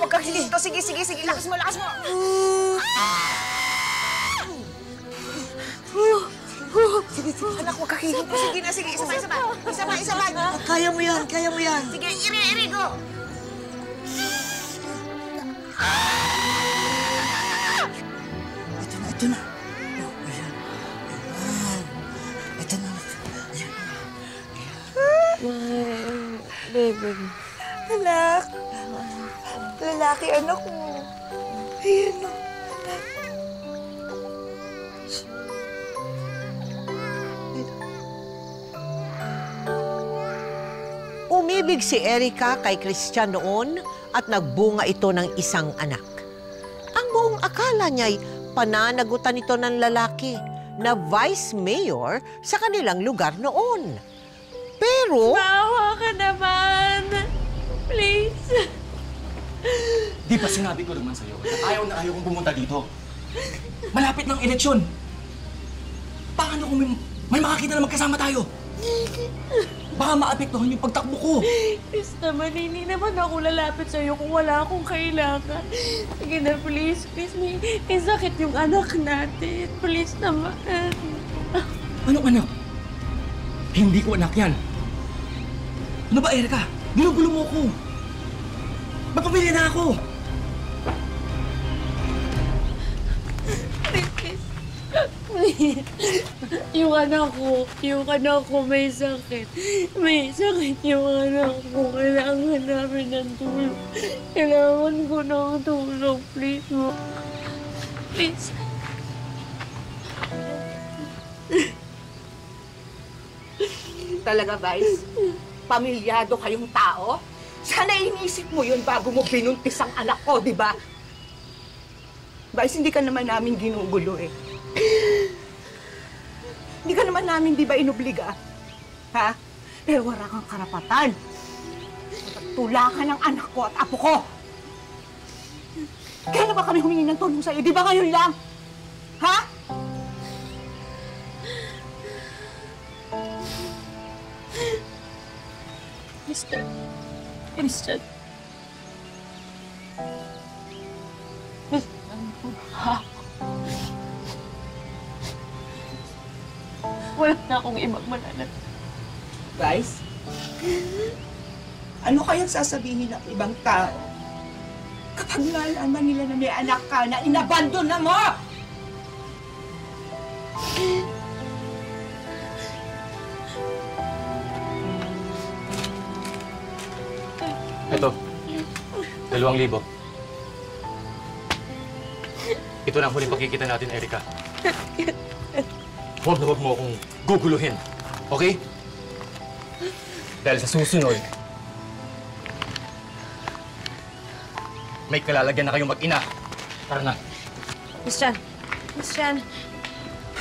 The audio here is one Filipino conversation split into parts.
huwag kang hihinto. Sige, sige, sige. Lakas mo, lakas mo. Sige, sige. Anak, huwag kang hihinto. Sige na, sige. Isa pa, isa pa. Isa pa, isa pa. Kaya mo yan, kaya mo yan. Sige, iri, go. Ito na, ito na. Oh, ayan. Ayan. Ito na. Ayan. Baby. Anak. Lalaki, anak mo. Ayan o. Umibig si Erica kay Christian noon at nagbunga ito ng isang anak. Ang buong akala niya'y pananagutan ito ng lalaki na vice mayor sa kanilang lugar noon. Pero... Maawa ka naman! Please! Di ba sinabi ko naman sa'yo na ayaw kong pumunta dito? Malapit ng eleksyon! Paano kung may makakita na magkasama tayo? Baka maapektuhan yung pagtakbo ko. Please naman, hindi naman ako lalapit sa'yo kung wala akong kailangan. Sige na, please. Please, may sakit yung anak natin. Please naman. Anong anak? Hindi ko anak yan. Ano ba, Erica? Ginugulo mo ko. Magpamilya na ako. Yung anak ko may sakit. May sakit yung anak ko. Kailangan namin ng tulong. Kailangan ko ng tulong. Please mo. Please. Talaga, Vice? Pamilyado kayong tao? Sana inisip mo yun bago mo binuntis ang anak ko, di ba? Vice, hindi ka naman namin ginugulo eh. Hindi ka naman namin, di ba, inubliga? Ha? Pero wala kang karapatan. Tulakan ang anak ko at apo ko. Kaya na ba kami humingi ng tulong sa'yo? Di ba ngayon lang? Ha? Christian. Wala na akong ibang mananat. Vice? Ano kayang sasabihin ng ibang tao kapag nalaman nila na may anak ka na inabandon na mo? Ito. 2,000. Ito na ang huling pagkikita natin, Erica. Huwag na huwag mo akong guguluhin. Okay? Dahil sa susunod, may kalalagyan na kayong mag-ina. Tara na. Christian. Christian.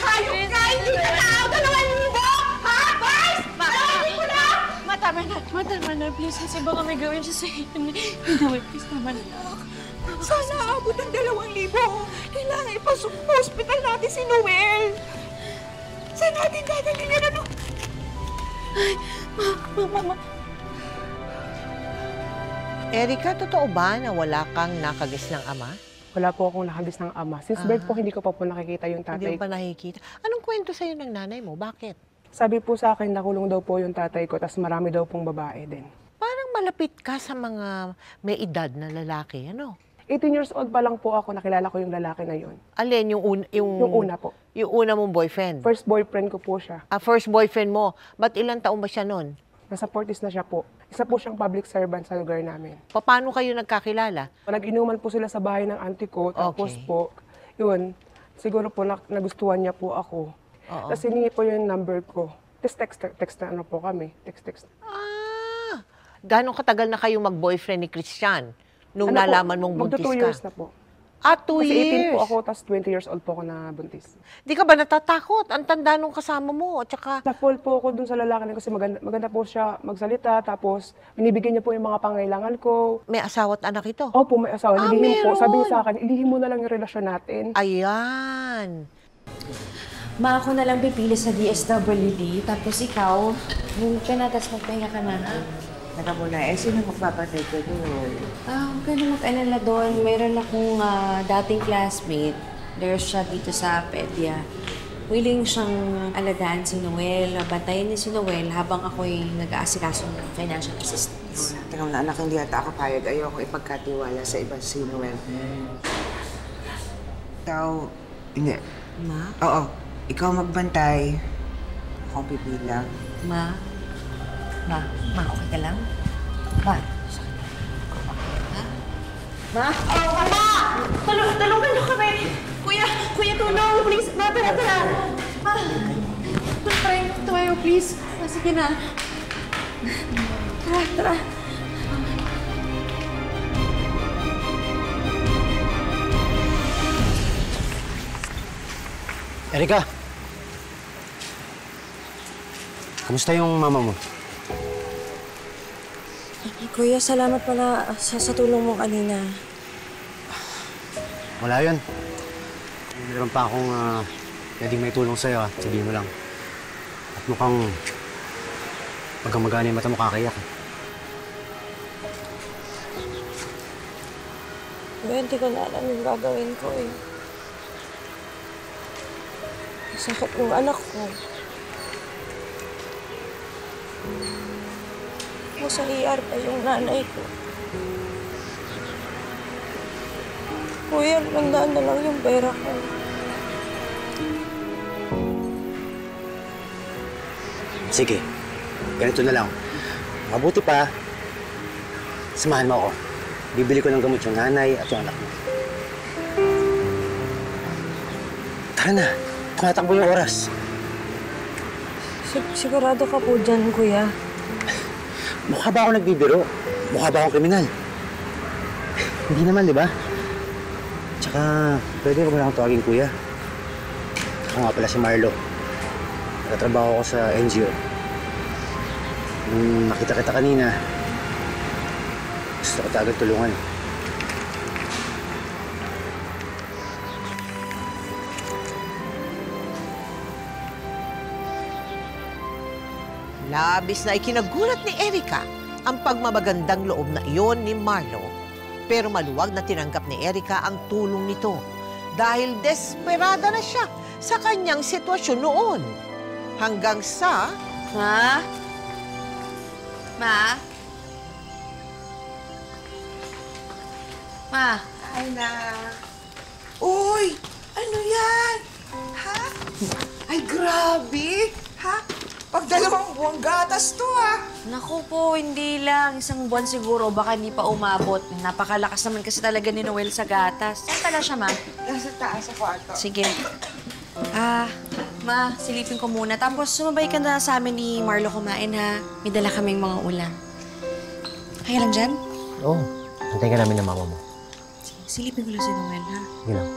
Hayop ka! Hindi ka na! 2,000! Ha? Vice! 2,000 na! Matama na, please. Kasi baka may gawin siya sa'yo. Hindi, please naman. Sana abot ng 2,000. Kailangan ipasok sa hospital natin si Noel. Saan natin dadalhin yan, ano? Ay, mama. Erica, totoo ba na wala kang nakagis ng ama? Wala po akong nakagis ng ama. Since birth po, hindi ko pa po nakikita yung tatay Hindi mo pa nakikita. Anong kwento sa'yo ng nanay mo? Bakit? Sabi po sa akin, nakulong daw po yung tatay ko, tas marami daw pong babae din. Parang malapit ka sa mga may edad na lalaki, ano? 18 years old pa lang po ako, nakilala ko yung lalaki na yun. Alin, yung Yung una po. Yung una mong boyfriend? First boyfriend ko po siya. First boyfriend mo. Ba't ilang taon ba siya nun? Nasa 40s na siya po. Isa po siyang public servant sa lugar namin. Paano kayo nagkakilala? Nag-inuman po sila sa bahay ng auntie ko, tapos Okay. po, yun, siguro po nagustuhan niya po ako. Oo. Tapos hiningi po yung number ko. Tapos text na ano po kami. Text. Gano'ng katagal na kayo mag-boyfriend ni Christian nung Ano po, nalaman mong buntis magto 2 ka? years na po. 2 Kasi 18 years? po ako, tapos 20 years old po ako na buntis. Di ka ba natatakot? Ang tanda nung kasama mo. At saka, Na-fall po ako dun sa lalaki na kasi maganda po siya magsalita, tapos binibigyan niya po yung mga pangailangan ko. may asawa at anak ito. Opo, may asawa. Ilihim po. meron! Sabi niya sa akin, ilihim mo na lang yung relasyon natin. Ayan. Ma, ako na lang pipili sa DSWD, tapos ikaw, yung ka na, tapos magpahinga ka na. Teka muna, sino magpapatay ko doon? Huwag ka na mag-alala doon. Mayroon akong dating classmate. Nurse siya dito sa Pedia. Willing siyang alagaan si Noel. Bantayan niya si Noel habang ako'y nag-aasikaso ng financial assistance. Teka muna, anak, hindi ata ako payag. Ayoko ipagkatiwala sa iba si Noel. Ikaw, hindi. Ma? Oo, ikaw magbantay. Akong pipila. Ma? Ma, okay ka lang? Ma? Ha? Ma? Oh, Ma! Tulungan niyo kami! Kuya, tulong! Please! Ma, tara! Ma! Tulungan tayo, please! Sige na. Tara! Erika! Kamusta yung mama mo? Kuya, salamat pala sa tulong mo kanina. Wala yun. Kung meron pa akong pwedeng may tulong sa'yo, sabihin mo lang. At mukhang pagkamagana yung mata mo kakayak. Kuya, hindi ko na alam yung gagawin ko eh. Sakit ng anak ko. Sa ER pa yung nanay ko. Kuya, nandaan na lang yung pera ko. Sige, ganito na lang. Mabuti pa, samahan mo ako. Bibili ko ng gamot yung nanay at yung anak mo. Tara na, tumatakbo yung oras. Sigurado ka po dyan, kuya. Mukha ba ako nagbibiro? Mukha ba akong kriminal? Hindi naman, di ba? Tsaka, pwede ko mo lang tawagin kuya. Ako nga pala si Marlo. Nagtatrabaho ko sa NGO. Nung nakita kita kanina, gusto ko agad tulungan. Labis na ikinagulat ni Erika ang pagmamagandang loob na iyon ni Marlo. Pero maluwag na tinanggap ni Erika ang tulong nito dahil desperada na siya sa kanyang sitwasyon noon. Hanggang sa... Ma? Ma? Ma? Ay na. Uy! Ano yan? Ha? Ay, grabe! Ha? Pag 2 buwang gatas to, ha? Naku po, hindi lang. 1 buwan siguro, baka hindi pa umabot. Napakalakas naman kasi talaga ni Noel sa gatas. Saan pala siya, Ma? Nasa taas sa kwarto. Sige. Ma, silipin ko muna. Tapos sumabay ka na sa amin ni Marlo kumain, ha? May dala kaming mga ulam. Kaya lang dyan? Oo, antayin ka namin ng mama mo. Silipin ko lang si Noel, ha? Sige lang.